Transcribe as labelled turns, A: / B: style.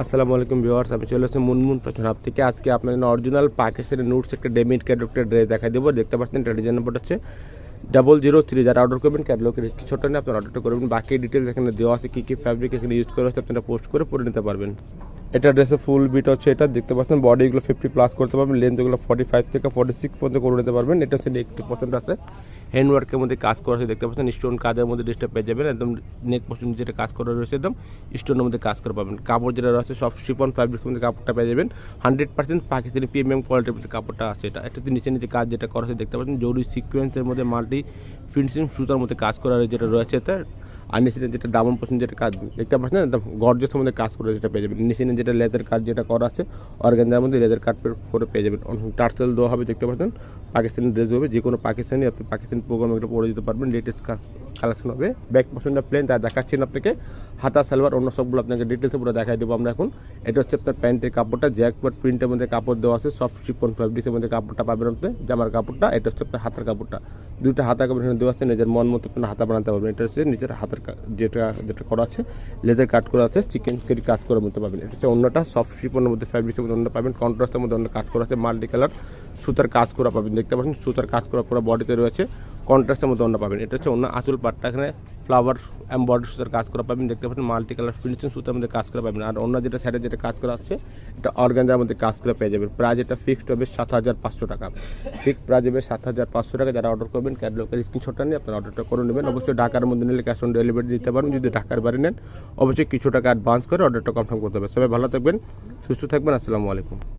A: আসসালামু আলাইকুম ভিউয়ার্স, আমি চলে এসেছি মুনমুন ফ্যাশন হাব থেকে। আজকে আপনাদের অরিজিনাল পাকিস্তানি নুটস একটা ডেমিট ক্যাটালগের ড্রেস দেখাই দেবো। দেখতে পাচ্ছেন এটা ডিজাইন নাম্বার হচ্ছে 003। যারা অর্ডার করবেন ক্যাটালগের ছোটো নিয়ে আপনারা অর্ডারটা করবেন। বাকি ডিটেলস এখানে দেওয়া আছে, কী কী ফ্যাব্রিক এখানে ইউজ করা হচ্ছে আপনারা পোস্ট করে পরে নিতে পারবেন। এটা ড্রেসের ফুল বিট হচ্ছে এটা দেখতে পাচ্ছেন। বডিগুলো 50+ করতে পারবেন, লেন্থগুলো 45 থেকে 46 পর্যন্ত করে নিতে পারবেন। এটা হচ্ছে 80% আছে হ্যান্ডওয়ার্কের মধ্যে কাজ করা আছে, দেখতে পাচ্ছেন স্টোন কাজের মধ্যে ড্রেসটা পেয়ে যাবেন। একদম নেক পর্যন্ত যেটা কাজ করা রয়েছে একদম স্টোনের মধ্যে কাজ করে পাবেন। কাপড় যেটা রয়েছে সব শিফন ফ্যাব্রিকের মধ্যে কাপড়টা পেয়ে যাবেন। 100% পাকিস্তানি প্রিমিয়াম কোয়ালিটির মধ্যে কাপড়টা আছে। এটা নিচে নিচে কাজ যেটা করা আছে দেখতে পাচ্ছেন, জরি সিকোয়েন্সের মধ্যে মাল্টি ফিনিশিং সুতার মধ্যে কাজ করা যেটা রয়েছে তার। আর নিচে যেটা দামন পছন্দ যেটা কাজ দেখতে পাচ্ছেন একদম গর্জেসের মধ্যে কাজ করে যেটা পেয়ে যাবেন। নিচে যেটা লেদার কাট যেটা করা আছে অর্গানজার মধ্যে লেদার কাট করে পেয়ে যাবেন। টার্সেল দেওয়া হবে দেখতে পাচ্ছেন। পাকিস্তানি ড্রেস হবে, যে কোনো পাকিস্তানি আপনি পাকিস্তানি প্রোগ্রাম একটা পরে দিতে পারবেন। লেটেস্ট কালেকশন হবে। ব্যাক পোর্শনটা প্লেন, তাই দেখাচ্ছেন আপনাকে হাতা সালোয়ার অন্য সবগুলো আপনাকে ডিটেলসে পুরো দেখাই দেবো আমরা এখন। এটা হচ্ছে আপনার প্যান্টের কাপড়টা, জ্যাকপাট প্রিন্টের মধ্যে কাপড় দেওয়া আছে, সফট শিফন ফ্যাব্রিক্সের মধ্যে কাপড়টা পাবেন আপনি। জামার কাপড়টা এটা হচ্ছে আপনার হাতের কাপড়টা, দুইটা হাতা কাপড় এখানে দেওয়া আছে, নিজের মন মতো আপনার হাতা বানাতে পারবেন। এটা হচ্ছে নিজের হাতের যেটা যেটা করা আছে লেদার কাট করা আছে, চিকেন কারি কাজ করার মধ্যে পাবেন। এটা হচ্ছে অন্যটা সফট শিফনের মধ্যে ফ্যাব্রিক্সের মধ্যে অন্য পাবেন, কন্ট্রাস্টের মধ্যে অন্য কাজ করা আছে, মাল্টি কালার সুতার কাজ করা পাবেন। দেখতে পাচ্ছেন সুতার কাজ করা পুরো বডিতে রয়েছে, কন্ট্রাস্টের মধ্যে অন্য পাবেন। এটা হচ্ছে অন্য আঁচল পাটটা এখানে ফ্লাওয়ার এমব্রয়ডারি সুতার কাজ করা পাবেন। দেখতে পাচ্ছেন মাল্টি কালার ফিনিশিং সুতার মধ্যে কাজ করা পাবেন। আর অন্য যেটা সাইডে যেটা কাজ করা আছে এটা অর্গানজার মধ্যে কাজ করে পেয়ে যাবেন। প্রাইস এটা ফিক্সড হবে 7500 টাকা, ফিক্সড প্রাইস হবে 7500 টাকা। যারা অর্ডার করবেন ক্যাটালগের স্ক্রিনশটটা নিয়ে আপনারা অর্ডারটা করে নেবেন। অবশ্যই ঢাকার মধ্যে নিলে ক্যাশ অন ডেলিভারি দিতে পারেন। যদি ঢাকার বাইরে নেন অবশ্যই কিছু টাকা অ্যাডভান্স করে অর্ডারটা কনফার্ম করতে হবে। সবাই ভালো থাকবেন, সুস্থ থাকবেন। আসসালামু আলাইকুম।